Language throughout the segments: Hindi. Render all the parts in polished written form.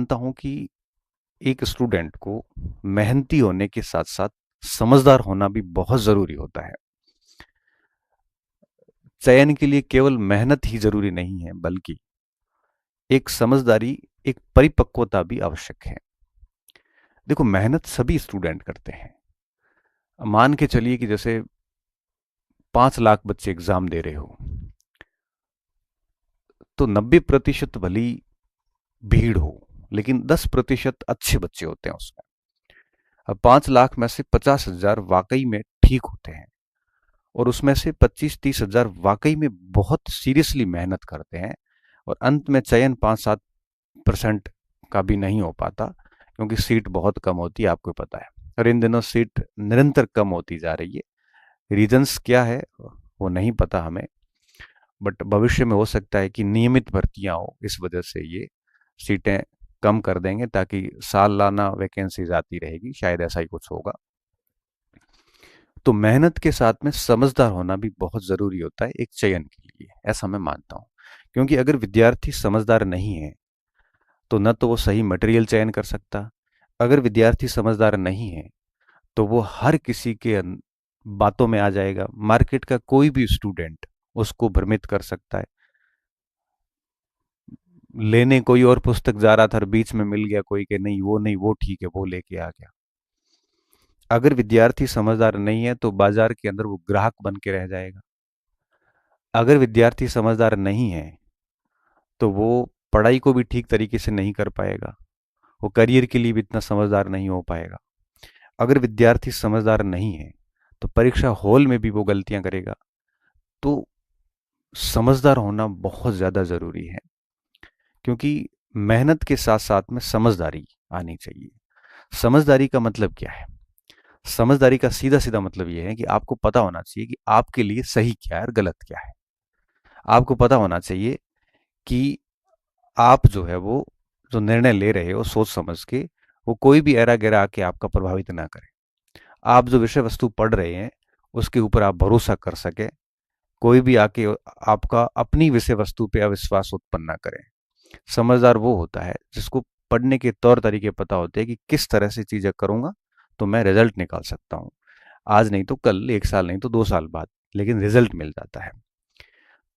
मानता हूं कि एक स्टूडेंट को मेहनती होने के साथ साथ समझदार होना भी बहुत जरूरी होता है। चयन के लिए केवल मेहनत ही जरूरी नहीं है, बल्कि एक समझदारी, एक परिपक्वता भी आवश्यक है। देखो, मेहनत सभी स्टूडेंट करते हैं। मान के चलिए कि जैसे 5 लाख बच्चे एग्जाम दे रहे हो, तो 90% भली भीड़ हो, लेकिन 10% अच्छे बच्चे होते हैं उसमें। अब 5 लाख में से 50,000 वाकई में ठीक होते हैं, और उसमें से 25-30 हजार वाकई में बहुत सीरियसली मेहनत करते हैं। और अंत में चयन 5-7% का भी नहीं हो पाता, क्योंकि सीट बहुत कम होती है, आपको पता है। और इन दिनों सीट निरंतर कम होती जा रही है। रीजंस क्या है वो नहीं पता हमें, बट भविष्य में हो सकता है कि नियमित भर्तियां हो, इस वजह से ये सीटें कम कर देंगे, ताकि सालाना वैकेंसीज आती रहेगी, शायद ऐसा ही कुछ होगा। तो मेहनत के साथ में समझदार होना भी बहुत जरूरी होता है एक चयन के लिए, ऐसा मैं मानता हूँ। क्योंकि अगर विद्यार्थी समझदार नहीं है, तो न तो वो सही मटेरियल चयन कर सकता। अगर विद्यार्थी समझदार नहीं है, तो वो हर किसी के बातों में आ जाएगा। मार्केट का कोई भी स्टूडेंट उसको भ्रमित कर सकता है। लेने कोई और पुस्तक जा रहा था और बीच में मिल गया कोई के नहीं, वो नहीं, वो ठीक है, वो लेके आ गया। अगर विद्यार्थी समझदार नहीं है, तो बाजार के अंदर वो ग्राहक बन के रह जाएगा। अगर विद्यार्थी समझदार नहीं है, तो वो पढ़ाई को भी ठीक तरीके से नहीं कर पाएगा, वो करियर के लिए भी इतना समझदार नहीं हो पाएगा। अगर विद्यार्थी समझदार नहीं है, तो परीक्षा हॉल में भी वो गलतियां करेगा। तो समझदार होना बहुत ज़्यादा ज़रूरी है, क्योंकि मेहनत के साथ साथ में समझदारी आनी चाहिए। समझदारी का मतलब क्या है? समझदारी का सीधा सीधा मतलब यह है कि आपको पता होना चाहिए कि आपके लिए सही क्या है और गलत क्या है। आपको पता होना चाहिए कि आप जो है वो जो निर्णय ले रहे हो सोच समझ के, वो कोई भी ऐरा गैरा आके आपका प्रभावित ना करे। आप जो विषय वस्तु पढ़ रहे हैं, उसके ऊपर आप भरोसा कर सके। कोई भी आके आपका अपनी विषय वस्तु पे अविश्वास उत्पन्न ना करे। समझदार वो होता है जिसको पढ़ने के तौर तरीके पता होते हैं कि किस तरह से चीजें करूंगा तो मैं रिजल्ट निकाल सकता हूँ। आज नहीं तो कल, 1 साल नहीं तो 2 साल बाद, लेकिन रिजल्ट मिल जाता है।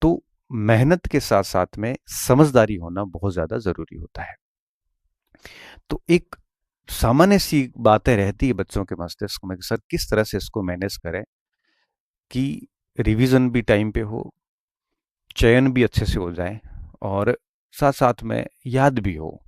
तो मेहनत के साथ साथ में समझदारी होना बहुत ज्यादा जरूरी होता है। तो एक सामान्य सी बातें रहती है बच्चों के मस्तिष्क में कि सर किस तरह से इसको मैनेज करें कि रिवीजन भी टाइम पे हो, चयन भी अच्छे से हो जाए, और साथ साथ में याद भी हो।